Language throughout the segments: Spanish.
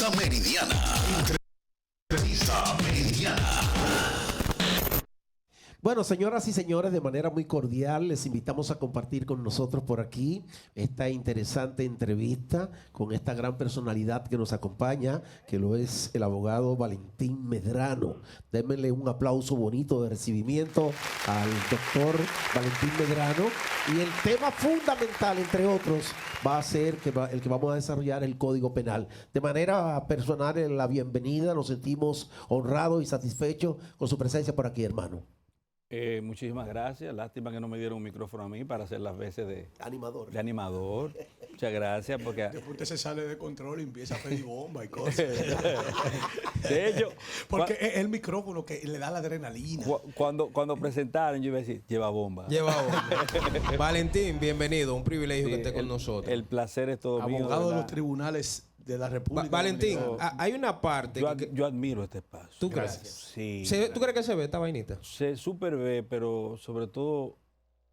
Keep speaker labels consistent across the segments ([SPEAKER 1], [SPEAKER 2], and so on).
[SPEAKER 1] Entrevista Meridiana. Entrevista Meridiana.
[SPEAKER 2] Bueno, señoras y señores, de manera muy cordial les invitamos a compartir con nosotros por aquí esta interesante entrevista con esta gran personalidad que nos acompaña, que lo es el abogado Valentín Medrano. Démosle un aplauso bonito de recibimiento al doctor Valentín Medrano. Y el tema fundamental, entre otros, va a ser el que vamos a desarrollar, el Código Penal. De manera personal, en la bienvenida, nos sentimos honrados y satisfechos con su presencia por aquí, hermano.
[SPEAKER 3] Muchísimas gracias. Lástima que no me dieron un micrófono a mí para hacer las veces de
[SPEAKER 2] animador.
[SPEAKER 3] Muchas gracias. Porque
[SPEAKER 4] después usted se sale de control y empieza a pedir bomba y cosas.
[SPEAKER 3] De hecho,
[SPEAKER 4] porque es el micrófono que le da la adrenalina.
[SPEAKER 3] Cuando presentaron, yo iba a decir, lleva bomba.
[SPEAKER 5] Lleva bomba. Valentín, bienvenido. Un privilegio que esté con nosotros.
[SPEAKER 3] El placer es todo mío.
[SPEAKER 4] Abogado de los tribunales de la República.
[SPEAKER 5] Valentín, hay una parte.
[SPEAKER 3] Yo admiro este espacio.
[SPEAKER 5] ¿Tú crees?
[SPEAKER 3] Sí.
[SPEAKER 5] ¿Tú crees que se ve esta vainita?
[SPEAKER 3] Se super ve, pero sobre todo,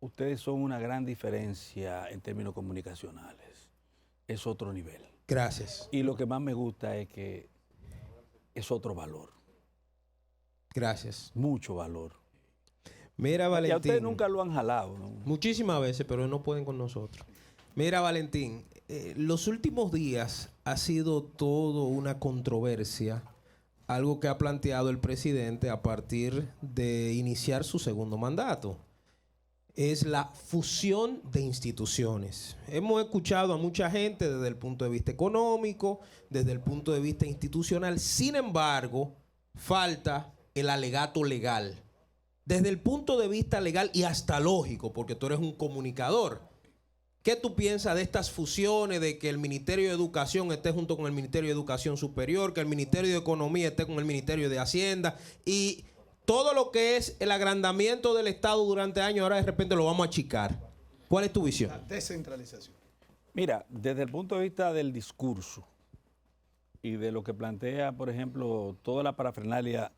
[SPEAKER 3] ustedes son una gran diferencia en términos comunicacionales. Es otro nivel.
[SPEAKER 5] Gracias.
[SPEAKER 3] Y lo que más me gusta es que es otro valor.
[SPEAKER 5] Gracias.
[SPEAKER 3] Mucho valor.
[SPEAKER 5] Mira, Valentín.
[SPEAKER 3] Y a ustedes nunca lo han jalado, ¿no?
[SPEAKER 5] Muchísimas veces, pero no pueden con nosotros. Mira, Valentín, los últimos días ha sido todo una controversia, algo que ha planteado el presidente a partir de iniciar su segundo mandato. Es la fusión de instituciones. Hemos escuchado a mucha gente desde el punto de vista económico, desde el punto de vista institucional. Sin embargo, falta el alegato legal. Desde el punto de vista legal y hasta lógico, porque tú eres un comunicador. ¿Qué tú piensas de estas fusiones, de que el Ministerio de Educación esté junto con el Ministerio de Educación Superior, que el Ministerio de Economía esté con el Ministerio de Hacienda y todo lo que es el agrandamiento del Estado durante años, ahora de repente lo vamos a achicar? ¿Cuál es tu visión?
[SPEAKER 4] La descentralización.
[SPEAKER 3] Mira, desde el punto de vista del discurso y de lo que plantea, por ejemplo, toda la parafernalia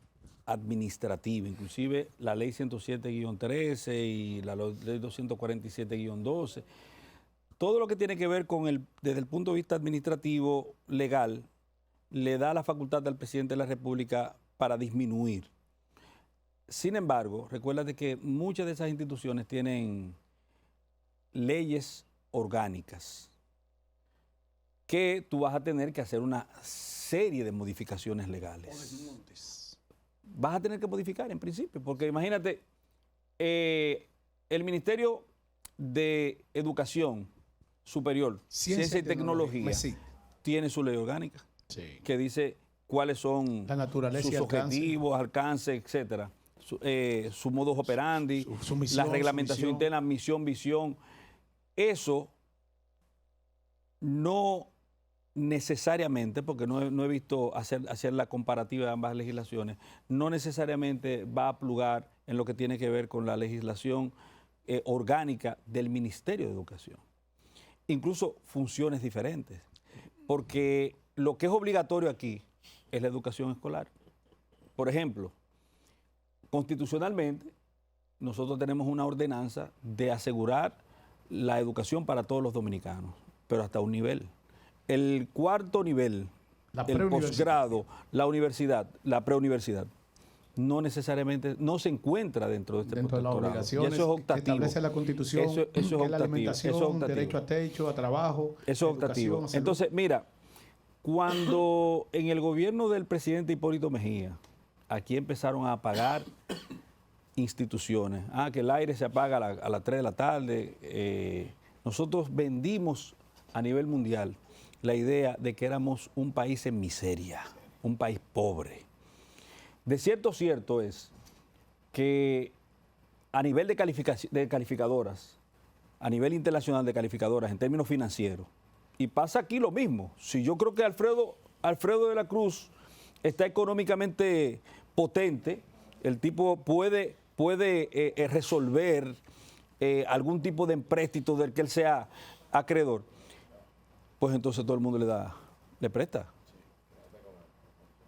[SPEAKER 3] administrativa, inclusive la ley 107-13 y la ley 247-12, todo lo que tiene que ver con desde el punto de vista administrativo, legal, le da la facultad al presidente de la República para disminuir. Sin embargo, recuérdate que muchas de esas instituciones tienen leyes orgánicas que tú vas a tener que hacer una serie de modificaciones legales. Vas a tener que modificar en principio, porque imagínate, el Ministerio de Educación Superior, Ciencia y Tecnología, tiene su ley orgánica, que dice cuáles son
[SPEAKER 4] la naturaleza
[SPEAKER 3] sus objetivos, alcance, etcétera, su modus operandi, su misión, la reglamentación interna, misión, visión. Eso no necesariamente, porque no he visto hacer la comparativa de ambas legislaciones, no necesariamente va a plugar en lo que tiene que ver con la legislación orgánica del Ministerio de Educación. Incluso funciones diferentes, porque lo que es obligatorio aquí es la educación escolar. Por ejemplo, constitucionalmente, nosotros tenemos una ordenanza de asegurar la educación para todos los dominicanos, pero hasta un nivel. El cuarto nivel, el posgrado, la universidad, la preuniversidad, no necesariamente, no se encuentra dentro de este protectorado.
[SPEAKER 4] De las obligaciones
[SPEAKER 3] y eso es optativo.
[SPEAKER 4] Que establece la Constitución,
[SPEAKER 3] eso es
[SPEAKER 4] que es la alimentación,
[SPEAKER 3] eso es
[SPEAKER 4] derecho a techo, a trabajo,
[SPEAKER 3] eso es optativo. Entonces, mira, cuando en el gobierno del presidente Hipólito Mejía, aquí empezaron a apagar instituciones, que el aire se apaga a las 3 de la tarde, nosotros vendimos a nivel mundial la idea de que éramos un país en miseria, un país pobre. De cierto es que a nivel de calificadoras, a nivel internacional de calificadoras en términos financieros, y pasa aquí lo mismo. Si yo creo que Alfredo de la Cruz está económicamente potente, el tipo puede resolver algún tipo de empréstito del que él sea acreedor, pues entonces todo el mundo le presta.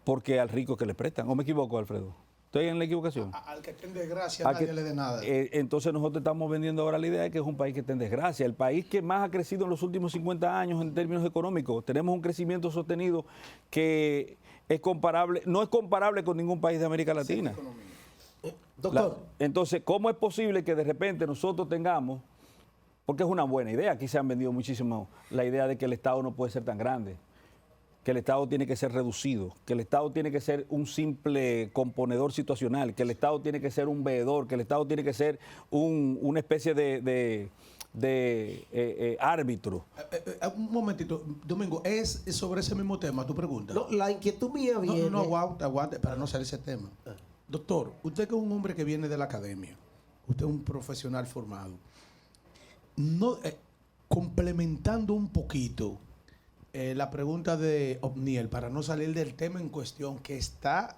[SPEAKER 3] Porque al rico que le prestan. ¿O me equivoco, Alfredo? ¿Estoy en la equivocación?
[SPEAKER 4] Al que esté en desgracia,
[SPEAKER 3] A
[SPEAKER 4] nadie
[SPEAKER 3] que-
[SPEAKER 4] le dé nada.
[SPEAKER 3] Entonces nosotros estamos vendiendo ahora la idea de que es un país que está en desgracia. El país que más ha crecido en los últimos 50 años en términos económicos. Tenemos un crecimiento sostenido que es comparable, no es comparable con ningún país de América Latina.
[SPEAKER 2] Doctor,
[SPEAKER 3] Entonces, ¿cómo es posible que de repente nosotros tengamos, porque es una buena idea, aquí se han vendido muchísimo la idea de que el Estado no puede ser tan grande, que el Estado tiene que ser reducido, que el Estado tiene que ser un simple componedor situacional, que el Estado tiene que ser un veedor, que el Estado tiene que ser una especie de árbitro.
[SPEAKER 4] Un momentito, Domingo, es sobre ese mismo tema tu pregunta.
[SPEAKER 2] no, la inquietud mía
[SPEAKER 4] No,
[SPEAKER 2] viene...
[SPEAKER 4] no, aguante, para no salir ese tema. Doctor, usted que es un hombre que viene de la academia, usted es un profesional formado, no, complementando un poquito la pregunta de Obniel, para no salir del tema en cuestión que está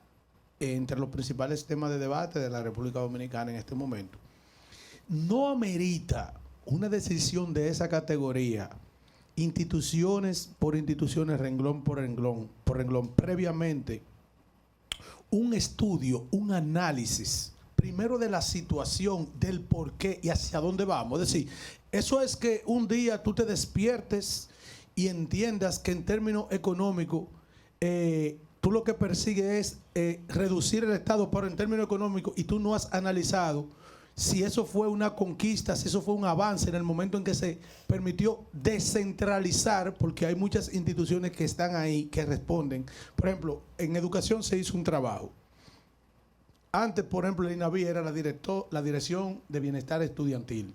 [SPEAKER 4] entre los principales temas de debate de la República Dominicana en este momento, no amerita una decisión de esa categoría, instituciones por instituciones, renglón por renglón, previamente un estudio, un análisis, primero de la situación, del por qué y hacia dónde vamos. Es decir, eso es que un día tú te despiertes y entiendas que en términos económicos tú lo que persigues es reducir el Estado, pero en términos económicos, y tú no has analizado si eso fue una conquista, si eso fue un avance en el momento en que se permitió descentralizar, porque hay muchas instituciones que están ahí, que responden. Por ejemplo, en educación se hizo un trabajo. Antes, por ejemplo, el INAVI era la Dirección de Bienestar Estudiantil.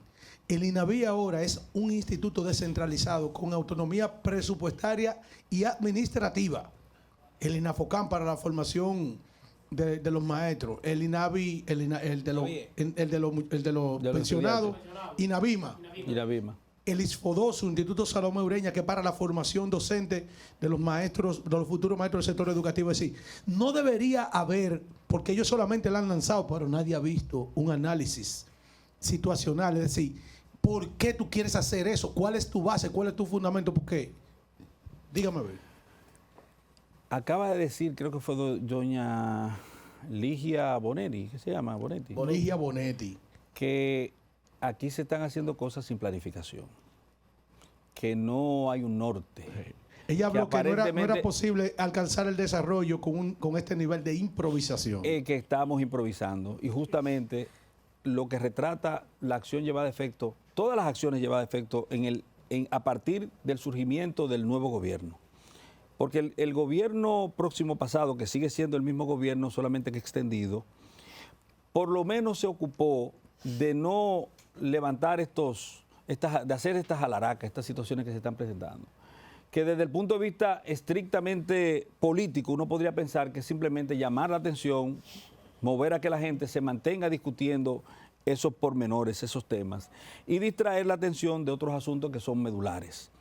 [SPEAKER 4] El INAVI ahora es un instituto descentralizado con autonomía presupuestaria y administrativa. El INAFOCAM para la formación de los maestros, el INAVI, el de los pensionados, INAVIMA,
[SPEAKER 3] Y la misma.
[SPEAKER 4] el ISFODOSO, Instituto Salomé Ureña, que para la formación docente de los maestros, de los futuros maestros del sector educativo. Es decir, no debería haber, porque ellos solamente la han lanzado, pero nadie ha visto un análisis situacional. Es decir, ¿por qué tú quieres hacer eso? ¿Cuál es tu base? ¿Cuál es tu fundamento? ¿Por qué? Dígame a ver.
[SPEAKER 3] Acaba de decir, creo que fue doña Ligia Bonetti, ¿qué se llama? Bonetti.
[SPEAKER 4] Ligia Bonetti.
[SPEAKER 3] Que aquí se están haciendo cosas sin planificación, que no hay un norte.
[SPEAKER 4] Ella habló que no era
[SPEAKER 3] aparentemente-
[SPEAKER 4] posible alcanzar el desarrollo con este nivel de improvisación.
[SPEAKER 3] Que estamos improvisando y justamente lo que retrata la acción llevada a efecto, todas las acciones llevadas a efecto a partir del surgimiento del nuevo gobierno. Porque el gobierno próximo pasado, que sigue siendo el mismo gobierno, solamente que extendido, por lo menos se ocupó de no levantar de hacer estas alaracas, estas situaciones que se están presentando. Que desde el punto de vista estrictamente político, uno podría pensar que simplemente llamar la atención, mover a que la gente se mantenga discutiendo esos pormenores, esos temas, y distraer la atención de otros asuntos que son medulares.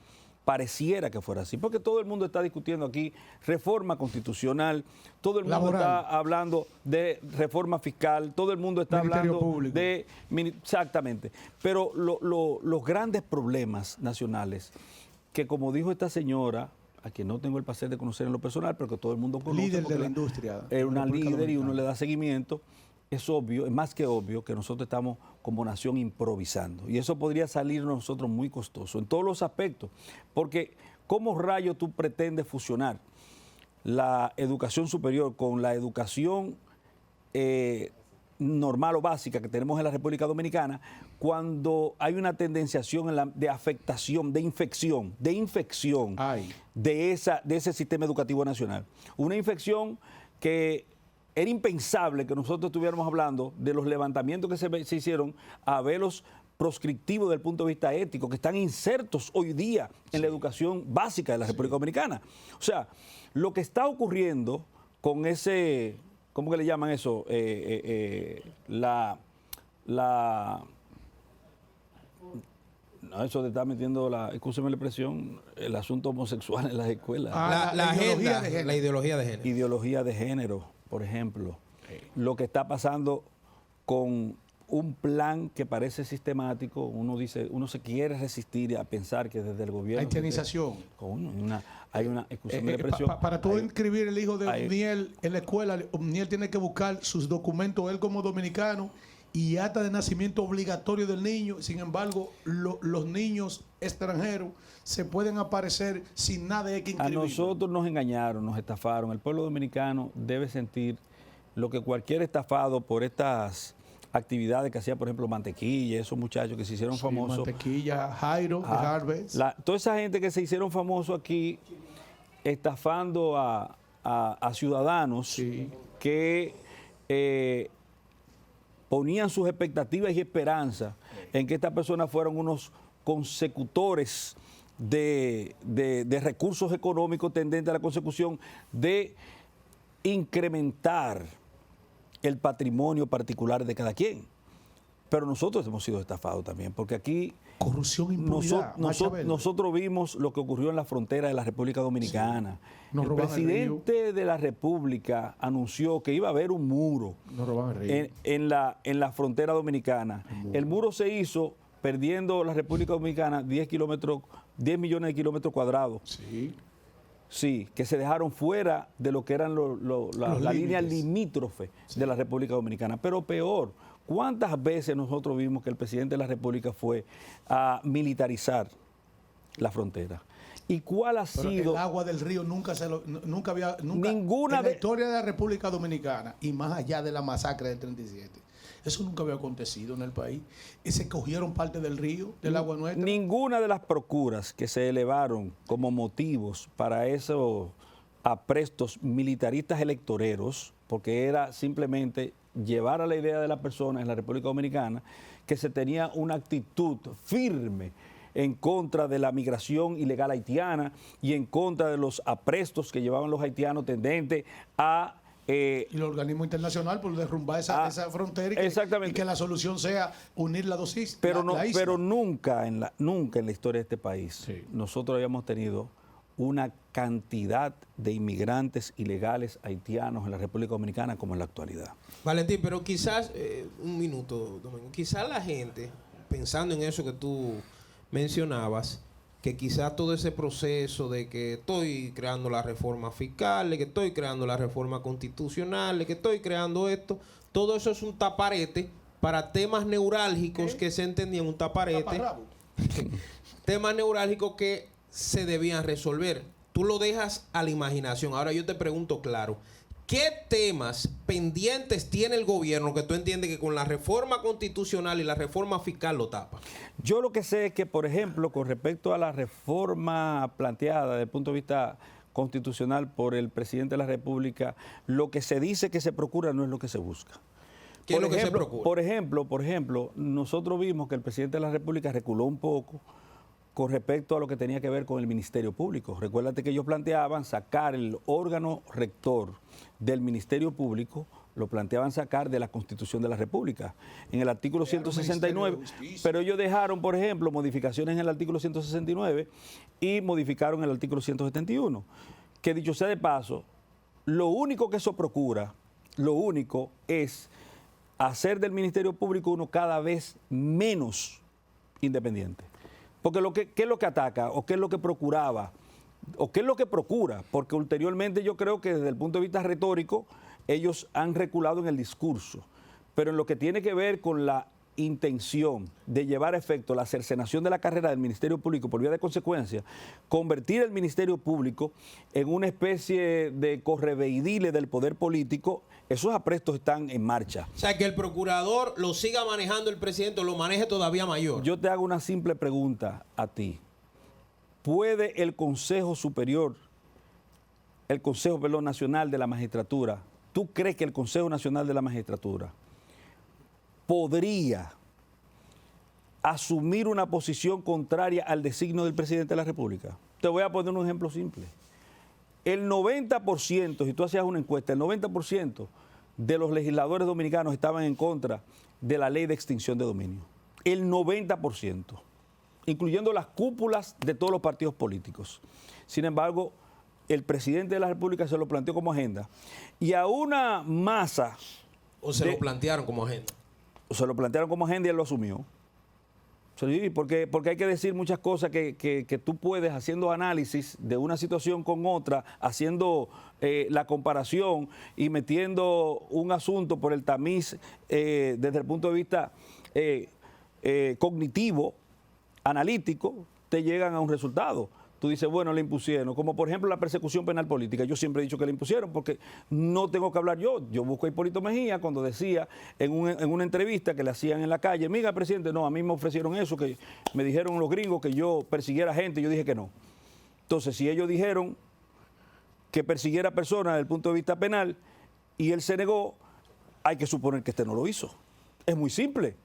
[SPEAKER 3] Pareciera que fuera así, porque todo el mundo está discutiendo aquí reforma constitucional, todo el mundo
[SPEAKER 4] Laboral.
[SPEAKER 3] está hablando de reforma fiscal, todo el mundo está
[SPEAKER 4] Ministerio
[SPEAKER 3] hablando
[SPEAKER 4] Público.
[SPEAKER 3] de... Exactamente, pero los grandes problemas nacionales, que como dijo esta señora, a quien no tengo el placer de conocer en lo personal, pero que todo el mundo conoce.
[SPEAKER 4] Líder de
[SPEAKER 3] porque
[SPEAKER 4] la industria.
[SPEAKER 3] Es una
[SPEAKER 4] República
[SPEAKER 3] líder y uno
[SPEAKER 4] Dominicana.
[SPEAKER 3] le da seguimiento. Es obvio, es más que obvio que nosotros estamos como nación improvisando. Y eso podría salir a nosotros muy costoso en todos los aspectos. Porque ¿cómo rayos tú pretendes fusionar la educación superior con la educación normal o básica que tenemos en la República Dominicana cuando hay una tendenciación de afectación, de infección
[SPEAKER 4] Ay.
[SPEAKER 3] de ese sistema educativo nacional? Una infección que era impensable que nosotros estuviéramos hablando de los levantamientos que se hicieron a velos proscriptivos desde el punto de vista ético, que están insertos hoy día en la educación básica de la República Dominicana. O sea, lo que está ocurriendo con ese, ¿cómo que le llaman eso? No, eso de estar metiendo escúcheme la expresión, el asunto homosexual en las escuelas.
[SPEAKER 4] La ideología de género.
[SPEAKER 5] La ideología de género.
[SPEAKER 3] Ideología de género, por ejemplo. Lo que está pasando con un plan que parece sistemático. Uno dice, uno se quiere resistir a pensar que desde el gobierno...
[SPEAKER 4] La haitianización.
[SPEAKER 3] Hay una exclusión de presión.
[SPEAKER 4] Para tú inscribir el hijo de Omniel en la escuela, Omniel tiene que buscar sus documentos, él como dominicano, y acta de nacimiento obligatorio del niño. Sin embargo, los niños extranjeros se pueden aparecer sin nada, hay que inscribir.
[SPEAKER 3] A nosotros nos engañaron, nos estafaron. El pueblo dominicano debe sentir lo que cualquier estafado por estas actividades que hacía, por ejemplo, Mantequilla, esos muchachos que se hicieron famosos.
[SPEAKER 4] Mantequilla, Jairo, Harvest.
[SPEAKER 3] Toda esa gente que se hicieron famosos aquí estafando a ciudadanos que ponían sus expectativas y esperanzas en que estas personas fueran unos consecutores de recursos económicos tendentes a la consecución de incrementar el patrimonio particular de cada quien. Pero nosotros hemos sido estafados también, porque aquí
[SPEAKER 4] corrupción, impunidad.
[SPEAKER 3] Nosotros vimos lo que ocurrió en la frontera de la República Dominicana.
[SPEAKER 4] Sí.
[SPEAKER 3] El presidente de la República anunció que iba a haber un muro en la frontera dominicana. El muro se hizo perdiendo la República Dominicana 10 millones de kilómetros cuadrados. Sí, que se dejaron fuera de lo que eran la línea limítrofe de la República Dominicana. Pero peor, ¿cuántas veces nosotros vimos que el presidente de la República fue a militarizar la frontera? ¿Y cuál ha sido?
[SPEAKER 4] El agua del río nunca había
[SPEAKER 3] ninguna
[SPEAKER 4] en la historia de la República Dominicana, y más allá de la masacre del 37. Eso nunca había acontecido en el país. Y se cogieron parte del río, del agua nuestra.
[SPEAKER 3] Ninguna de las procuras que se elevaron como motivos para esos aprestos militaristas electoreros, porque era simplemente llevar a la idea de las personas en la República Dominicana que se tenía una actitud firme en contra de la migración ilegal haitiana y en contra de los aprestos que llevaban los haitianos tendentes a...
[SPEAKER 4] y el organismo internacional por derrumbar esa frontera y que la solución sea unir las dos islas.
[SPEAKER 3] Pero nunca en la historia de este país nosotros habíamos tenido una cantidad de inmigrantes ilegales haitianos en la República Dominicana como en la actualidad.
[SPEAKER 5] Valentín, pero quizás, un minuto, Domingo, quizás la gente, pensando en eso que tú mencionabas, que quizás todo ese proceso de que estoy creando la reforma fiscal, de que estoy creando la reforma constitucional, de que estoy creando esto, todo eso es un taparete para temas neurálgicos que se entendían, un taparete, temas neurálgicos que se debían resolver. Tú lo dejas a la imaginación. Ahora yo te pregunto claro, ¿qué temas pendientes tiene el gobierno que tú entiendes que con la reforma constitucional y la reforma fiscal lo tapa?
[SPEAKER 3] Yo lo que sé es que, por ejemplo, con respecto a la reforma planteada desde el punto de vista constitucional por el presidente de la República, lo que se dice que se procura no es lo que se busca.
[SPEAKER 5] ¿Qué es lo que se procura?
[SPEAKER 3] Por ejemplo, nosotros vimos que el presidente de la República reculó un poco con respecto a lo que tenía que ver con el Ministerio Público. Recuérdate que ellos planteaban sacar el órgano rector del Ministerio Público, lo planteaban sacar de la Constitución de la República, en el artículo 169, pero ellos dejaron, por ejemplo, modificaciones en el artículo 169 y modificaron el artículo 171, que dicho sea de paso, lo único que eso procura, lo único es hacer del Ministerio Público uno cada vez menos independiente. Porque ¿qué es lo que ataca o qué es lo que procuraba o qué es lo que procura? Porque ulteriormente yo creo que desde el punto de vista retórico ellos han reculado en el discurso, pero en lo que tiene que ver con la intención de llevar a efecto la cercenación de la carrera del Ministerio Público por vía de consecuencia, convertir el Ministerio Público en una especie de correveidile del poder político, esos aprestos están en marcha.
[SPEAKER 5] O sea, que el procurador lo siga manejando el presidente o lo maneje todavía mayor.
[SPEAKER 3] Yo te hago una simple pregunta a ti. ¿Puede el Consejo Superior, el Consejo Nacional de la Magistratura, tú crees que el Consejo Nacional de la Magistratura podría asumir una posición contraria al designio del presidente de la República? Te voy a poner un ejemplo simple. El 90%, si tú hacías una encuesta, el 90% de los legisladores dominicanos estaban en contra de la ley de extinción de dominio. El 90%, incluyendo las cúpulas de todos los partidos políticos. Sin embargo, el presidente de la República se lo planteó como agenda. Y a una masa...
[SPEAKER 5] ¿O se lo plantearon como agenda?
[SPEAKER 3] se lo plantearon como agenda y él lo asumió. Sí, porque hay que decir muchas cosas que tú puedes, haciendo análisis de una situación con otra, haciendo la comparación y metiendo un asunto por el tamiz desde el punto de vista cognitivo, analítico, te llegan a un resultado. Tú dices, bueno, le impusieron, como por ejemplo la persecución penal política. Yo siempre he dicho que le impusieron porque no tengo que hablar yo. Yo busco a Hipólito Mejía cuando decía en una entrevista que le hacían en la calle, mira, presidente, no, a mí me ofrecieron eso, que me dijeron los gringos que yo persiguiera gente, yo dije que no. Entonces, si ellos dijeron que persiguiera personas desde el punto de vista penal y él se negó, hay que suponer que este no lo hizo. Es muy simple.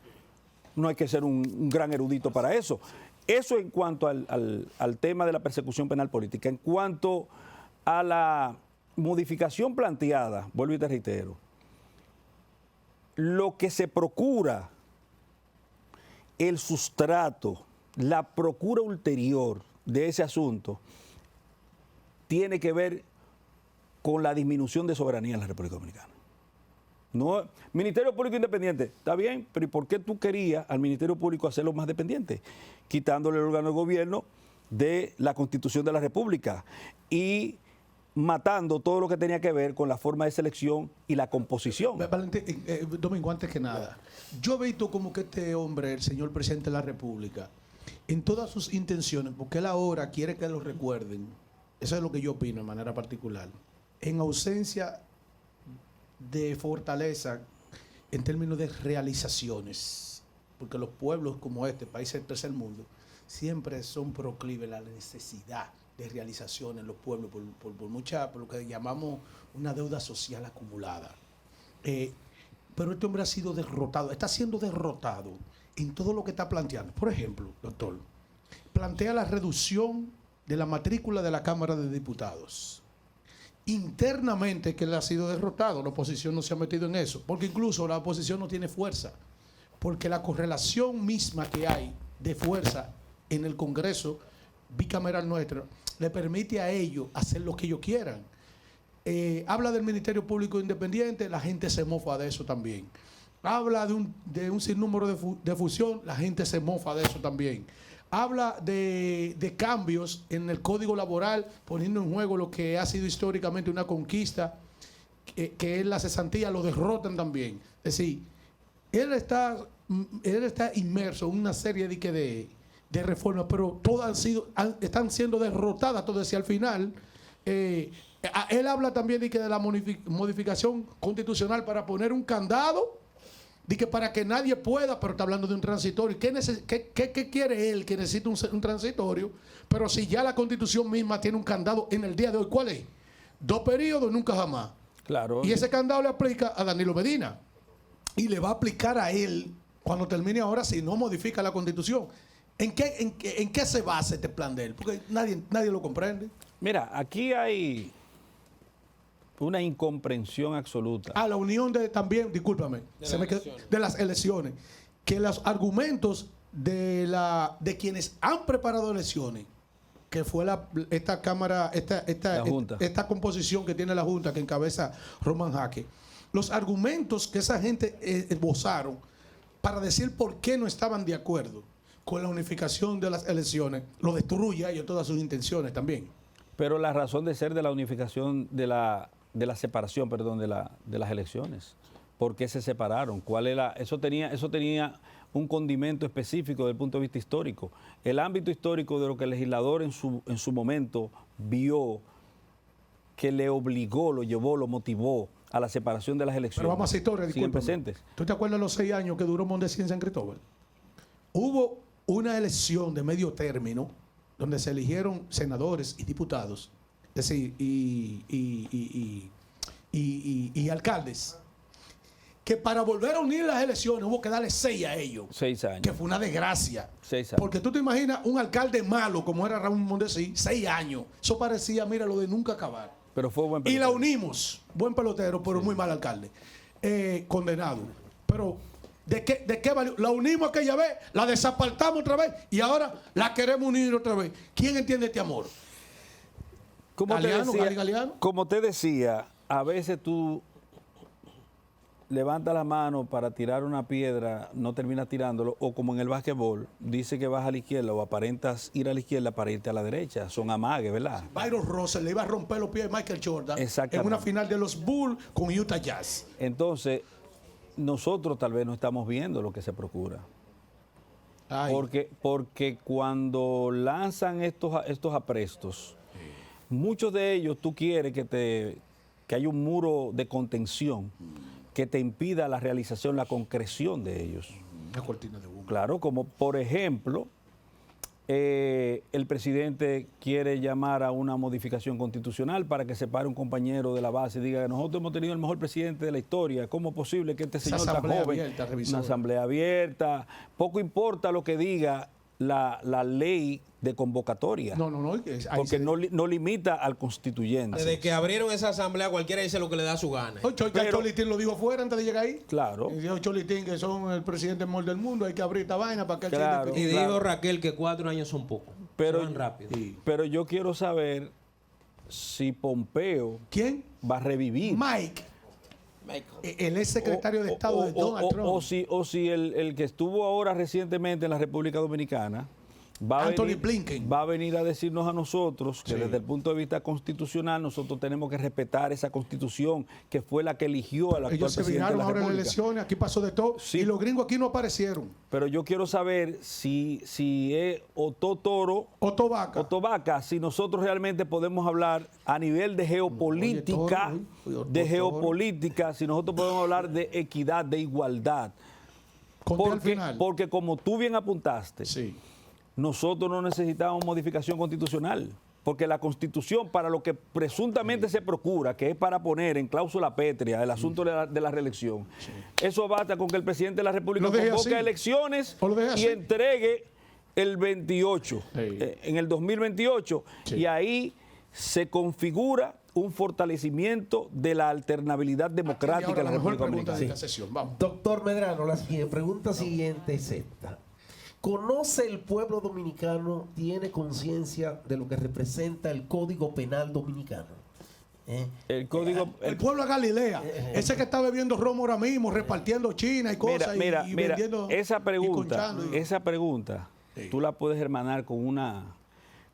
[SPEAKER 3] No hay que ser un gran erudito para eso. Eso en cuanto al tema de la persecución penal política. En cuanto a la modificación planteada, vuelvo y te reitero, lo que se procura, el sustrato, la procura ulterior de ese asunto, tiene que ver con la disminución de soberanía en la República Dominicana. No, Ministerio Público Independiente, está bien, pero ¿y por qué tú querías al Ministerio Público hacerlo más dependiente? Quitándole el órgano de gobierno de la Constitución de la República y matando todo lo que tenía que ver con la forma de selección y la composición.
[SPEAKER 4] Valentín, Domingo, antes que nada, yo he visto como que este hombre, el señor presidente de la República, en todas sus intenciones, porque él ahora quiere que lo recuerden, eso es lo que yo opino de manera particular, en ausencia de fortaleza en términos de realizaciones, porque los pueblos como este, países del tercer mundo, siempre son proclives a la necesidad de realización en los pueblos por lo que llamamos una deuda social acumulada. Pero este hombre ha sido derrotado, está siendo derrotado en todo lo que está planteando. Por ejemplo, doctor, plantea la reducción de la matrícula de la Cámara de Diputados. Internamente que él ha sido derrotado, la oposición no se ha metido en eso, porque incluso la oposición no tiene fuerza, porque la correlación misma que hay de fuerza en el Congreso bicameral nuestro le permite a ellos hacer lo que ellos quieran. Habla del Ministerio Público Independiente, la gente se mofa de eso también. Habla de un sinnúmero de fusión, la gente se mofa de eso también. Habla de cambios en el Código Laboral, poniendo en juego lo que ha sido históricamente una conquista, que es la cesantía, lo derrotan también. Es decir, él está inmerso en una serie de reformas, pero todas están siendo derrotadas, todo decía al final. Él habla también de la modificación constitucional para poner un candado, de que para que nadie pueda, pero está hablando de un transitorio. ¿Qué quiere él? Que necesita un transitorio, pero si ya la Constitución misma tiene un candado en el día de hoy, ¿cuál es? 2 periodos, nunca jamás.
[SPEAKER 3] Claro.
[SPEAKER 4] Y ese candado le aplica a Danilo Medina. Y le va a aplicar a él cuando termine ahora si no modifica la Constitución. ¿En qué se basa este plan de él? Porque nadie lo comprende.
[SPEAKER 3] Mira, aquí hay una incomprensión absoluta.
[SPEAKER 4] La unión también, discúlpame, de las elecciones. Que los argumentos de quienes han preparado elecciones, que fue esta Cámara, esta composición que tiene la Junta que encabeza Román Jaque, los argumentos que esa gente esbozaron para decir por qué no estaban de acuerdo con la unificación de las elecciones, lo destruye a ellos todas sus intenciones también.
[SPEAKER 3] Pero la razón de ser de la unificación, de la separación, perdón, de las elecciones. ¿Por qué se separaron? Eso tenía un condimento específico desde el punto de vista histórico. El ámbito histórico de lo que el legislador en su momento vio que le obligó, lo llevó, lo motivó a la separación de las elecciones.
[SPEAKER 4] Pero vamos a hacer historia,
[SPEAKER 3] siguen
[SPEAKER 4] discúlpame.
[SPEAKER 3] presentes.
[SPEAKER 4] ¿Tú te acuerdas de los 6 años que duró Mondesi en San Cristóbal? Hubo una elección de medio término donde se eligieron senadores y diputados, es decir, y alcaldes, que para volver a unir las elecciones hubo que darle 6 a ellos.
[SPEAKER 3] 6 años.
[SPEAKER 4] Que fue una desgracia.
[SPEAKER 3] 6 años.
[SPEAKER 4] Porque tú te imaginas un alcalde malo como era Raúl Mondesi, 6 años. Eso parecía, mira, lo de nunca acabar.
[SPEAKER 3] Pero fue buen
[SPEAKER 4] Y
[SPEAKER 3] pelotero.
[SPEAKER 4] la unimos. Buen pelotero, pero muy mal alcalde. Condenado. Pero, ¿de qué valió? La unimos aquella vez, la desapartamos otra vez y ahora la queremos unir otra vez. ¿Quién entiende este amor?
[SPEAKER 3] Como
[SPEAKER 4] Galeano.
[SPEAKER 3] te decía, a veces tú levanta la mano para tirar una piedra, no termina tirándolo, o como en el básquetbol, dice que vas a la izquierda o aparentas ir a la izquierda para irte a la derecha. Son amagues, ¿verdad?
[SPEAKER 4] Byron Russell le iba a romper los pies a Michael Jordan en
[SPEAKER 3] Exactamente.
[SPEAKER 4] una final de los Bulls con Utah Jazz.
[SPEAKER 3] Entonces, nosotros tal vez no estamos viendo lo que se procura.
[SPEAKER 4] Ay,
[SPEAKER 3] Porque cuando lanzan estos aprestos, muchos de ellos tú quieres que haya un muro de contención que te impida la realización, la concreción de ellos.
[SPEAKER 4] una cortina de humo.
[SPEAKER 3] Claro, como por ejemplo, el presidente quiere llamar a una modificación constitucional para que se pare un compañero de la base y diga que nosotros hemos tenido el mejor presidente de la historia. ¿Cómo es posible que este señor tan
[SPEAKER 4] asamblea
[SPEAKER 3] joven,
[SPEAKER 4] abierta,
[SPEAKER 3] una
[SPEAKER 4] revisora.
[SPEAKER 3] asamblea abierta, poco importa lo que diga la ley de convocatoria,
[SPEAKER 4] No. Ahí
[SPEAKER 3] porque
[SPEAKER 4] se-
[SPEAKER 3] no limita al constituyente.
[SPEAKER 5] Desde que abrieron esa asamblea, cualquiera dice lo que le da su gana.
[SPEAKER 4] Ya Cholitín lo dijo fuera antes de llegar ahí.
[SPEAKER 3] Claro.
[SPEAKER 4] Y dijo Cholitín que son el presidente mejor del mundo, hay que abrir esta vaina para que el
[SPEAKER 3] Claro.
[SPEAKER 5] Y
[SPEAKER 4] presidente-
[SPEAKER 5] dijo Raquel que 4 años son pocos.
[SPEAKER 3] Pero-
[SPEAKER 5] Se van rápido.
[SPEAKER 3] Pero yo quiero saber si Pompeo
[SPEAKER 4] ¿Quién?
[SPEAKER 3] va a revivir.
[SPEAKER 4] Mike, el ex secretario de Estado de Donald Trump.
[SPEAKER 3] O si el que estuvo ahora recientemente en la República Dominicana
[SPEAKER 4] Anthony Blinken.
[SPEAKER 3] va a venir a decirnos a nosotros que
[SPEAKER 4] Sí.
[SPEAKER 3] desde el punto de vista constitucional nosotros tenemos que respetar esa constitución que fue la que eligió al actual
[SPEAKER 4] Ellos se
[SPEAKER 3] presidente de
[SPEAKER 4] viraron
[SPEAKER 3] la
[SPEAKER 4] ahora en las
[SPEAKER 3] República.
[SPEAKER 4] elecciones, aquí pasó de todo.
[SPEAKER 3] Sí.
[SPEAKER 4] Y los gringos aquí no aparecieron.
[SPEAKER 3] Pero yo quiero saber si es Otto Toro
[SPEAKER 4] Otto Vaca.
[SPEAKER 3] o Tobaca, si nosotros realmente podemos hablar a nivel de geopolítica, si nosotros podemos hablar de equidad, de igualdad.
[SPEAKER 4] Conté al final.
[SPEAKER 3] Porque como tú bien apuntaste,
[SPEAKER 4] Sí.
[SPEAKER 3] nosotros no necesitamos modificación constitucional, porque la Constitución, para lo que presuntamente se procura, que es para poner en cláusula pétrea el asunto de la reelección, eso basta con que el presidente de la República
[SPEAKER 4] Lo deje
[SPEAKER 3] convoque
[SPEAKER 4] así.
[SPEAKER 3] elecciones
[SPEAKER 4] O lo deje
[SPEAKER 3] y
[SPEAKER 4] así.
[SPEAKER 3] entregue el 28,
[SPEAKER 4] Sí.
[SPEAKER 3] en el 2028,
[SPEAKER 4] Sí.
[SPEAKER 3] y ahí se configura un fortalecimiento de la alternabilidad democrática
[SPEAKER 4] Ahora
[SPEAKER 3] de la
[SPEAKER 4] la mejor
[SPEAKER 3] República
[SPEAKER 4] pregunta de
[SPEAKER 3] Dominicana.
[SPEAKER 4] esta sesión. Vamos.
[SPEAKER 2] Doctor Medrano, la pregunta siguiente es esta. ¿Conoce el pueblo dominicano, tiene conciencia de lo que representa el Código Penal dominicano?
[SPEAKER 3] El código...
[SPEAKER 4] El pueblo de Galilea, ese que está bebiendo romo ahora mismo, repartiendo China y cosas
[SPEAKER 3] Mira,
[SPEAKER 4] y
[SPEAKER 3] mira,
[SPEAKER 4] vendiendo
[SPEAKER 3] esa
[SPEAKER 4] y
[SPEAKER 3] pregunta,
[SPEAKER 4] conchando y-
[SPEAKER 3] esa pregunta,
[SPEAKER 4] Sí.
[SPEAKER 3] tú la puedes hermanar con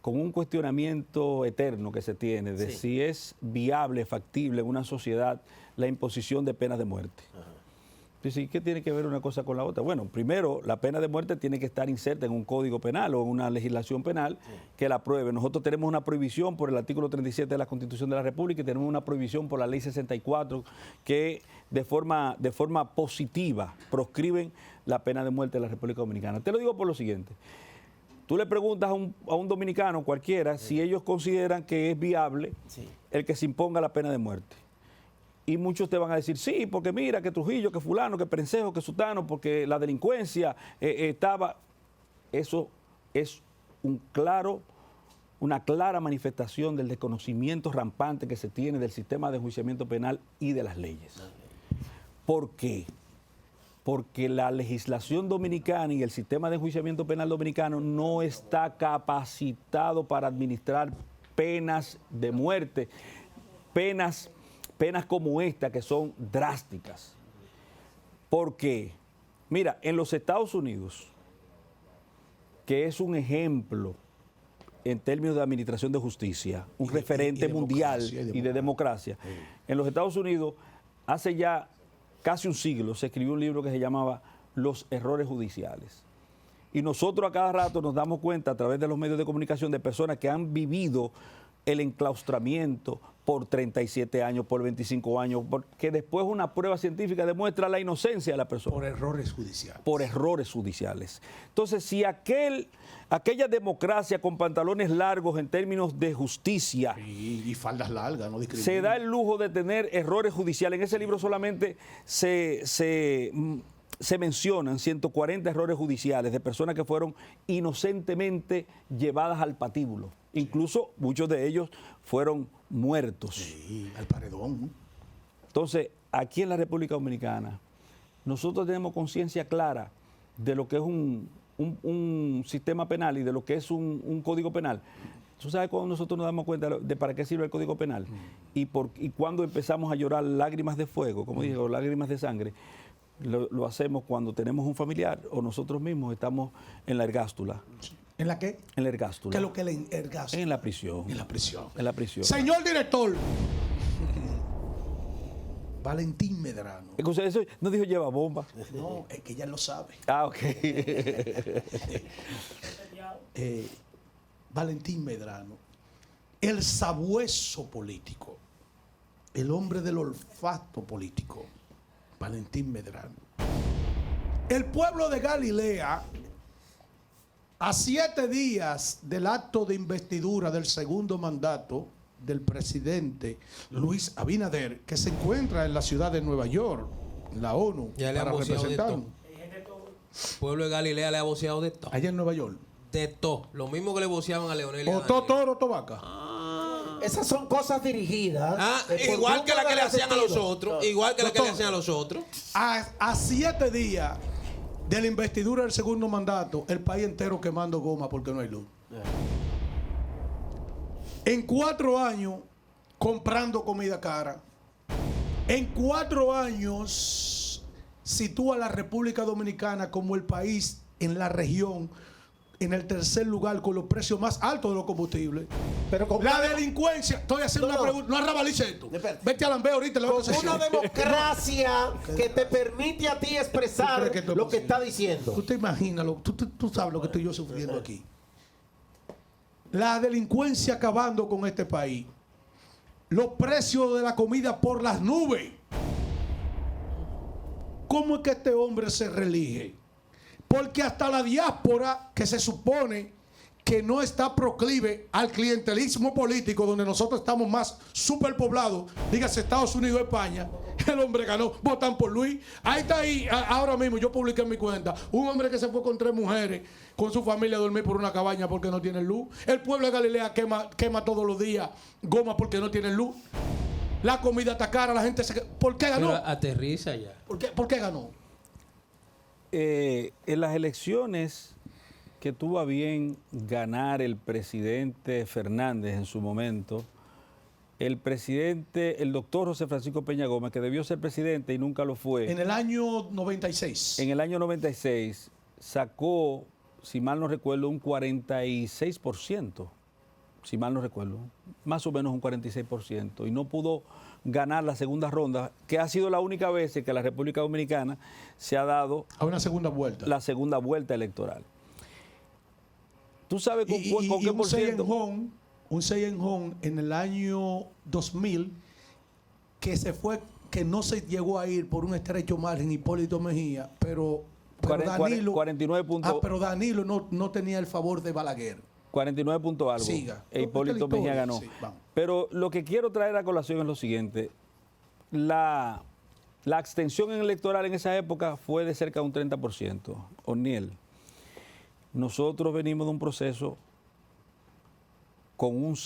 [SPEAKER 3] un cuestionamiento eterno que se tiene de
[SPEAKER 2] Sí.
[SPEAKER 3] si es viable, factible en una sociedad la imposición de penas de muerte. Entonces, ¿qué tiene que ver una cosa con la otra? Bueno, primero, la pena de muerte tiene que estar inserta en un código penal o en una legislación penal que la apruebe. Nosotros tenemos una prohibición por el artículo 37 de la Constitución de la República y tenemos una prohibición por la Ley 64 que de forma positiva proscriben la pena de muerte en la República Dominicana. Te lo digo por lo siguiente. Tú le preguntas a un dominicano cualquiera si ellos consideran que es viable
[SPEAKER 2] Sí.
[SPEAKER 3] el que se imponga la pena de muerte. Y muchos te van a decir, sí, porque mira, que Trujillo, que fulano, que Prensejo, que Sutano, porque la delincuencia estaba... Eso es una clara manifestación del desconocimiento rampante que se tiene del sistema de enjuiciamiento penal y de las leyes. ¿Por qué? Porque la legislación dominicana y el sistema de enjuiciamiento penal dominicano no está capacitado para administrar penas de muerte, penas como esta que son drásticas. ¿Por qué? Mira, en los Estados Unidos, que es un ejemplo en términos de administración de justicia, un referente mundial y de democracia, en los Estados Unidos, hace ya casi un siglo, se escribió un libro que se llamaba Los errores judiciales. Y nosotros a cada rato nos damos cuenta a través de los medios de comunicación de personas que han vivido el enclaustramiento por 37 años, por 25 años, porque después una prueba científica demuestra la inocencia de la persona.
[SPEAKER 4] por errores judiciales.
[SPEAKER 3] Por errores judiciales. Entonces, si aquella democracia con pantalones largos en términos de justicia
[SPEAKER 4] Y faldas largas, no discrimina.
[SPEAKER 3] se da el lujo de tener errores judiciales, en ese libro solamente se mencionan 140 errores judiciales de personas que fueron inocentemente llevadas al patíbulo. Incluso muchos de ellos fueron muertos.
[SPEAKER 4] Sí, al paredón.
[SPEAKER 3] Entonces, aquí en la República Dominicana, nosotros tenemos conciencia clara de lo que es un sistema penal y de lo que es un código penal. ¿Tú sabes cuando nosotros nos damos cuenta de para qué sirve el Código Penal? Y cuando empezamos a llorar lágrimas de fuego, como dije, o lágrimas de sangre, lo hacemos cuando tenemos un familiar o nosotros mismos estamos en la ergástula.
[SPEAKER 4] ¿En la qué?
[SPEAKER 3] En la ergástula.
[SPEAKER 4] ¿Qué es lo que le ergástula?
[SPEAKER 3] En la prisión.
[SPEAKER 4] En la prisión.
[SPEAKER 3] En la prisión.
[SPEAKER 4] Señor director. Valentín Medrano.
[SPEAKER 3] Eso no dijo lleva bomba.
[SPEAKER 4] No, es que ella lo sabe.
[SPEAKER 3] Ah, ok.
[SPEAKER 4] Valentín Medrano, el sabueso político, el hombre del olfato político, Valentín Medrano. El pueblo de Galilea, a 7 días del acto de investidura del segundo mandato del presidente Luis Abinader, que se encuentra en la ciudad de Nueva York, la ONU,
[SPEAKER 5] Ya le han
[SPEAKER 4] para
[SPEAKER 5] voceado de
[SPEAKER 4] representarnos.
[SPEAKER 5] Pueblo de Galilea le ha voceado de todo.
[SPEAKER 4] Allá en Nueva York.
[SPEAKER 5] De todo. Lo mismo que le voceaban a Leonel. y a
[SPEAKER 4] O
[SPEAKER 5] Daniel.
[SPEAKER 4] toro, tobaca.
[SPEAKER 2] Esas son cosas dirigidas.
[SPEAKER 5] Ah,
[SPEAKER 2] por
[SPEAKER 5] igual
[SPEAKER 2] grupo
[SPEAKER 5] que la
[SPEAKER 2] de
[SPEAKER 5] que le hacían a los
[SPEAKER 2] resentidos.
[SPEAKER 5] otros. Igual que la que le
[SPEAKER 4] Doctor.
[SPEAKER 5] hacían a los otros.
[SPEAKER 4] A 7 días de la investidura del segundo mandato, el país entero quemando goma porque no hay luz. En 4 años, comprando comida cara. En 4 años, sitúa a la República Dominicana como el país en la región en el 3er lugar con los precios más altos de los combustibles.
[SPEAKER 2] Pero con
[SPEAKER 4] La delincuencia, estoy haciendo
[SPEAKER 2] No,
[SPEAKER 4] una
[SPEAKER 2] no.
[SPEAKER 4] pregunta, no arrabalice esto.
[SPEAKER 2] Espérate.
[SPEAKER 4] Vete a Lambeo ahorita y le
[SPEAKER 2] con
[SPEAKER 4] otra sesión.
[SPEAKER 2] una democracia que te permite a ti expresar
[SPEAKER 4] ¿Tú crees que esto es
[SPEAKER 2] lo que
[SPEAKER 4] posible?
[SPEAKER 2] está diciendo.
[SPEAKER 4] Tú te imaginas, tú sabes lo que estoy yo sufriendo aquí. La delincuencia acabando con este país. Los precios de la comida por las nubes. ¿Cómo es que este hombre se reelige? Porque hasta la diáspora, que se supone que no está proclive al clientelismo político, donde nosotros estamos más superpoblados, dígase Estados Unidos, España, el hombre ganó, votan por Luis. Ahí está, ahí, ahora mismo yo publiqué en mi cuenta, un hombre que se fue con 3 mujeres, con su familia a dormir por una cabaña porque no tiene luz. El pueblo de Galilea quema todos los días goma porque no tiene luz. La comida está cara, la gente se... ¿Por qué ganó?
[SPEAKER 5] Pero aterriza ya.
[SPEAKER 4] ¿Por qué ganó?
[SPEAKER 3] En las elecciones que tuvo a bien ganar el presidente Fernández en su momento, el doctor José Francisco Peña Gómez, que debió ser presidente y nunca lo fue,
[SPEAKER 4] En el año 96.
[SPEAKER 3] en el año 96 sacó, si mal no recuerdo, un 46%, si mal no recuerdo, más o menos un 46%, y no pudo ganar la segunda ronda, que ha sido la única vez que a la República Dominicana se ha dado
[SPEAKER 4] A una segunda vuelta.
[SPEAKER 3] la segunda vuelta electoral. ¿Tú sabes con qué
[SPEAKER 4] un
[SPEAKER 3] por ciento?
[SPEAKER 4] Un Seyenjón en el año 2000 que se fue, que no se llegó a ir por un estrecho margen Hipólito Mejía, pero Danilo,
[SPEAKER 3] 49 puntos.
[SPEAKER 4] pero Danilo no tenía el favor de Balaguer.
[SPEAKER 3] 49 puntos algo.
[SPEAKER 4] Siga.
[SPEAKER 3] E Hipólito
[SPEAKER 4] Esta es la
[SPEAKER 3] Mejía
[SPEAKER 4] historia,
[SPEAKER 3] ganó.
[SPEAKER 4] sí, vamos.
[SPEAKER 3] Pero lo que quiero traer a colación es lo siguiente. La abstención electoral en esa época fue de cerca de un 30%. O'Neill, nosotros venimos de un proceso con un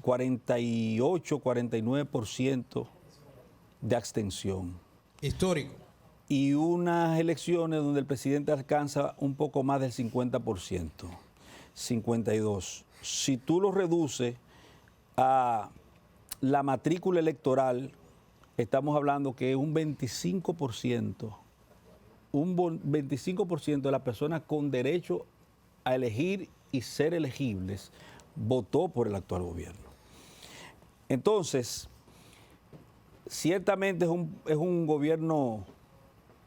[SPEAKER 3] 48, 49% de abstención.
[SPEAKER 5] Histórico.
[SPEAKER 3] Y unas elecciones donde el presidente alcanza un poco más del 50%, 52%. Si tú lo reduces a la matrícula electoral, estamos hablando que un 25%, un 25% de las personas con derecho a elegir y ser elegibles votó por el actual gobierno. Entonces, ciertamente es un gobierno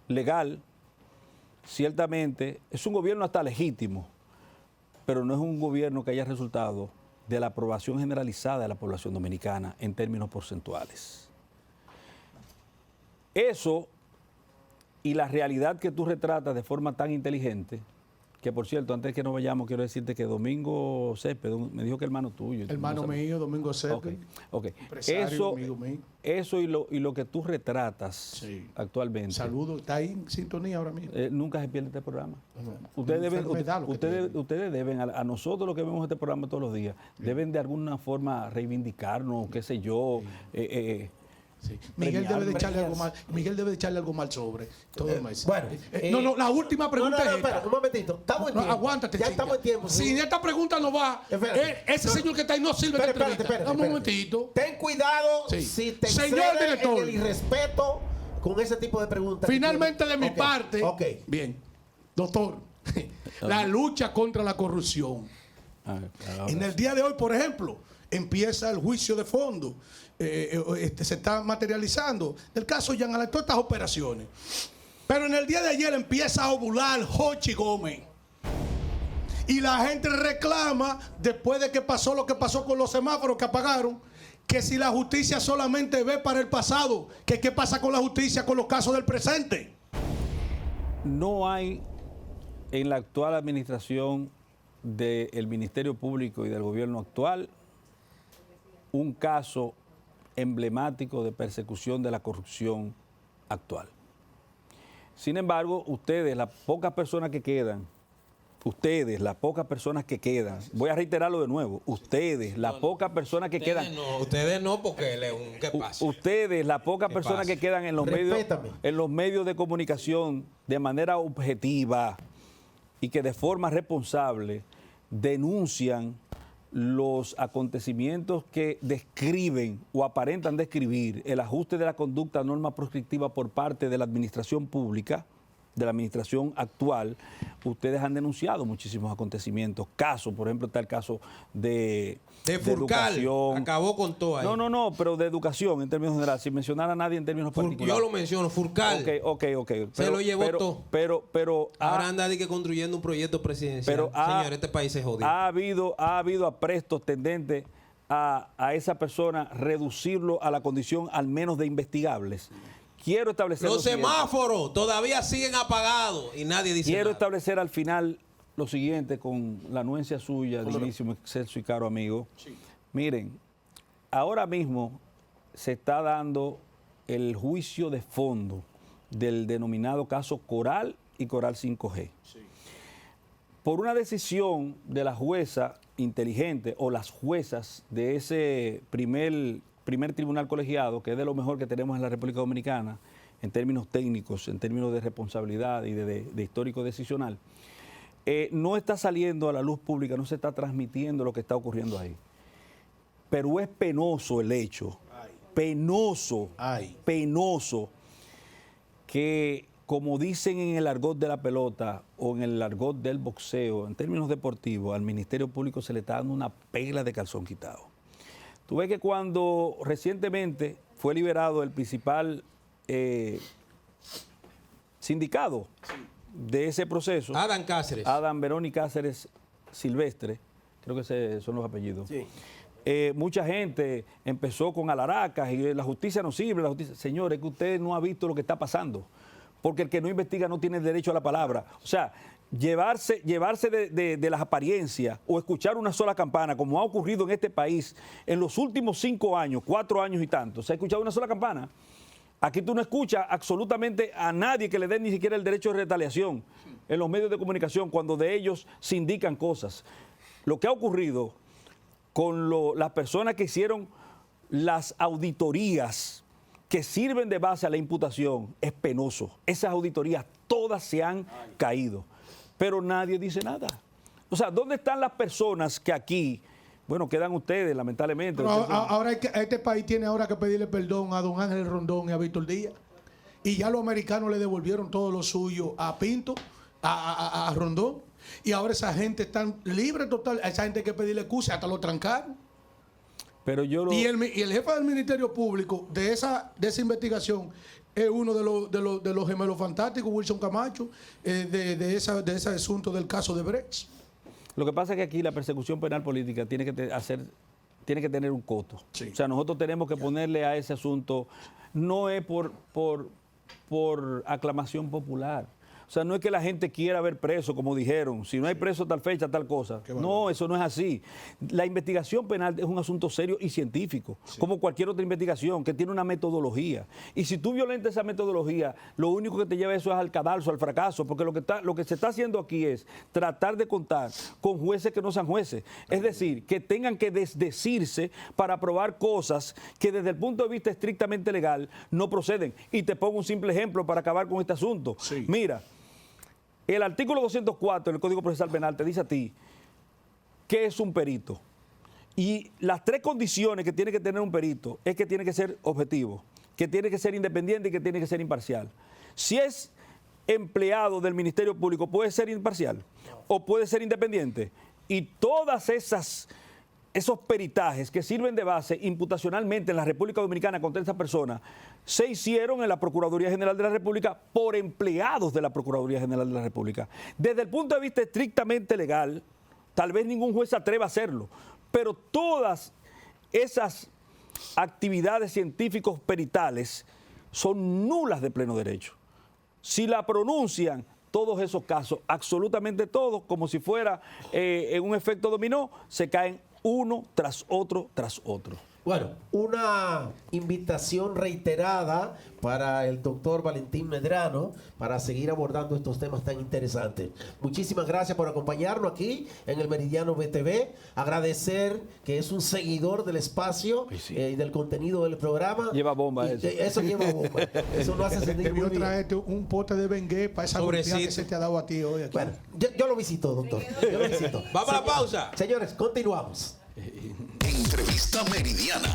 [SPEAKER 3] legal, ciertamente es un gobierno hasta legítimo, pero no es un gobierno que haya resultado de la aprobación generalizada de la población dominicana en términos porcentuales. Eso y la realidad que tú retratas de forma tan inteligente, que por cierto, antes que nos vayamos, quiero decirte que Domingo Céspedes me dijo que hermano tuyo.
[SPEAKER 4] Hermano
[SPEAKER 3] No sabía.
[SPEAKER 4] mío, Domingo Céspedes.
[SPEAKER 3] Ok.
[SPEAKER 4] Empresario, amigo mío.
[SPEAKER 3] Eso y lo que tú retratas
[SPEAKER 4] Sí.
[SPEAKER 3] actualmente.
[SPEAKER 4] Saludos, está ahí en sintonía ahora mismo.
[SPEAKER 3] Nunca se pierde este programa.
[SPEAKER 4] Una
[SPEAKER 3] Ustedes deben,
[SPEAKER 4] enfermedad lo que tiene.
[SPEAKER 3] ustedes deben a nosotros los que vemos este programa todos los días, deben de alguna forma reivindicarnos, qué sé yo,
[SPEAKER 4] Sí. Miguel
[SPEAKER 3] premiar.
[SPEAKER 4] debe de echarle algo mal. Miguel debe de echarle algo mal sobre todo el mes.
[SPEAKER 2] bueno,
[SPEAKER 4] no, la última pregunta es esta.
[SPEAKER 2] espera, un momentito. Estamos en
[SPEAKER 4] No,
[SPEAKER 2] tiempo.
[SPEAKER 4] aguántate,
[SPEAKER 2] Ya
[SPEAKER 4] chica.
[SPEAKER 2] estamos en tiempo.
[SPEAKER 4] Si en esta pregunta no va,
[SPEAKER 2] Espérate.
[SPEAKER 4] ese señor que está ahí no sirve de entrevista. Dame un momentito.
[SPEAKER 2] Ten cuidado
[SPEAKER 4] Sí.
[SPEAKER 2] si te
[SPEAKER 4] Señor
[SPEAKER 2] excedes
[SPEAKER 4] director.
[SPEAKER 2] en el irrespeto con ese tipo de preguntas.
[SPEAKER 4] Finalmente, de mi
[SPEAKER 2] Ok,
[SPEAKER 4] parte,
[SPEAKER 2] Ok.
[SPEAKER 4] bien, doctor, la lucha contra la corrupción. En el día de hoy, por ejemplo, empieza el juicio de fondo. Se está materializando el caso Jean Alain, todas estas operaciones. Pero en el día de ayer empieza a ovular Jochi Gómez. Y la gente reclama, después de que pasó lo que pasó con los semáforos que apagaron, que si la justicia solamente ve para el pasado, que qué pasa con la justicia con los casos del presente.
[SPEAKER 3] No hay en la actual administración del Ministerio Público y del gobierno actual un caso emblemático de persecución de la corrupción actual. Sin embargo, ustedes, las pocas personas que quedan, voy a reiterarlo de nuevo, ustedes, las pocas personas que quedan,
[SPEAKER 5] Ustedes no, porque León, ¿qué pasa?
[SPEAKER 3] ustedes, las pocas
[SPEAKER 5] ¿Qué
[SPEAKER 3] personas
[SPEAKER 5] pasa?
[SPEAKER 3] que quedan en
[SPEAKER 2] Respétame.
[SPEAKER 3] los medios de comunicación de manera objetiva y que de forma responsable denuncian los acontecimientos que describen o aparentan describir el ajuste de la conducta a norma proscriptiva por parte de la administración pública, de la administración actual. Ustedes han denunciado muchísimos acontecimientos, casos, por ejemplo, está el caso de
[SPEAKER 5] Furcal,
[SPEAKER 3] educación.
[SPEAKER 5] acabó con todo ahí.
[SPEAKER 3] No, pero de educación en términos generales, sin mencionar a nadie en términos particulares.
[SPEAKER 5] Yo lo menciono, Furcal.
[SPEAKER 3] Ok.
[SPEAKER 5] Se lo llevó todo.
[SPEAKER 3] Pero
[SPEAKER 5] Ahora anda de que construyendo un proyecto presidencial.
[SPEAKER 3] Pero
[SPEAKER 5] Señor, este país es jodido.
[SPEAKER 3] ha habido aprestos tendentes a esa persona reducirlo a la condición al menos de investigables. Quiero establecer
[SPEAKER 5] Los
[SPEAKER 3] lo siguiente.
[SPEAKER 5] semáforos todavía siguen apagados y nadie dice
[SPEAKER 3] Quiero
[SPEAKER 5] nada.
[SPEAKER 3] establecer al final lo siguiente con la anuencia suya, dignísimo, excelso y caro amigo. Miren, ahora mismo se está dando el juicio de fondo del denominado caso Coral y Coral 5G. Por una decisión de la jueza inteligente o las juezas de ese primer tribunal colegiado, que es de lo mejor que tenemos en la República Dominicana, en términos técnicos, en términos de responsabilidad y de histórico decisional, no está saliendo a la luz pública, no se está transmitiendo lo que está ocurriendo ahí. Pero es penoso el hecho, penoso, que como dicen en el argot de la pelota o en el argot del boxeo, en términos deportivos, al Ministerio Público se le está dando una pela de calzón quitado. Tú ves que cuando recientemente fue liberado el principal sindicado de ese proceso,
[SPEAKER 5] Adam Cáceres.
[SPEAKER 3] Adam Veroni Cáceres Silvestre, creo que esos son los apellidos.
[SPEAKER 2] Sí.
[SPEAKER 3] Mucha gente empezó con alaracas y la justicia no sirve. La justicia. Señores, que usted no ha visto lo que está pasando, porque el que no investiga no tiene derecho a la palabra. O sea, llevarse de las apariencias o escuchar una sola campana, como ha ocurrido en este país en los últimos 5 años, 4 años y tanto. ¿Se ha escuchado una sola campana? Aquí tú no escuchas absolutamente a nadie que le dé ni siquiera el derecho de retaliación en los medios de comunicación cuando de ellos se indican cosas. Lo que ha ocurrido con las personas que hicieron las auditorías que sirven de base a la imputación es penoso. Esas auditorías todas se han caído, pero nadie dice nada. O sea, ¿dónde están las personas que aquí, bueno, quedan ustedes, lamentablemente?
[SPEAKER 4] Pero
[SPEAKER 3] Ustedes son-
[SPEAKER 4] ahora este país tiene ahora que pedirle perdón a don Ángel Rondón y a Víctor Díaz. Y ya los americanos le devolvieron todo lo suyo a Pinto, a Rondón. Y ahora esa gente está libre total. A esa gente hay que pedirle excusa, hasta lo trancaron.
[SPEAKER 3] Pero yo lo...
[SPEAKER 4] Y el jefe del Ministerio Público de esa investigación es uno de los gemelos fantásticos, Wilson Camacho, de ese asunto del caso de Brecht.
[SPEAKER 3] Lo que pasa es que aquí la persecución penal política tiene que tener un costo.
[SPEAKER 4] Sí.
[SPEAKER 3] O sea, nosotros tenemos que ponerle a ese asunto, no es por aclamación popular. O sea, no es que la gente quiera ver preso, como dijeron, si no hay preso tal fecha, tal cosa. No, eso no es así. La investigación penal es un asunto serio y científico, como cualquier otra investigación, que tiene una metodología. Y si tú violentas esa metodología, lo único que te lleva eso es al cadalso, al fracaso, porque lo que se está haciendo aquí es tratar de contar con jueces que no sean jueces. Es decir, que tengan que desdecirse para aprobar cosas que desde el punto de vista estrictamente legal no proceden. Y te pongo un simple ejemplo para acabar con este asunto. Mira, el artículo 204 del Código Procesal Penal te dice a ti qué es un perito. Y las 3 condiciones que tiene que tener un perito es que tiene que ser objetivo, que tiene que ser independiente y que tiene que ser imparcial. Si es empleado del Ministerio Público, puede ser imparcial o puede ser independiente. Y todas esos peritajes que sirven de base imputacionalmente en la República Dominicana contra esta persona se hicieron en la Procuraduría General de la República por empleados de la Procuraduría General de la República. Desde el punto de vista estrictamente legal, tal vez ningún juez se atreva a hacerlo, pero todas esas actividades científicos peritales son nulas de pleno derecho. Si la pronuncian, todos esos casos, absolutamente todos, como si fuera en un efecto dominó, se caen uno tras otro tras otro.
[SPEAKER 2] Bueno, una invitación reiterada para el doctor Valentín Medrano para seguir abordando estos temas tan interesantes. Muchísimas gracias por acompañarnos aquí en el Meridiano BTV. Agradecer que es un seguidor del espacio y del contenido del programa.
[SPEAKER 3] Lleva bomba eso.
[SPEAKER 2] Eso lleva bomba. Eso lo hace sentir muy bien.
[SPEAKER 4] Traerte un pote de Bengué para esa golpeada que se te ha dado a ti hoy aquí.
[SPEAKER 2] Bueno, yo lo visito, doctor. Yo lo visito.
[SPEAKER 5] Vamos a la pausa.
[SPEAKER 2] Señores, continuamos.
[SPEAKER 1] Entrevista Meridiana.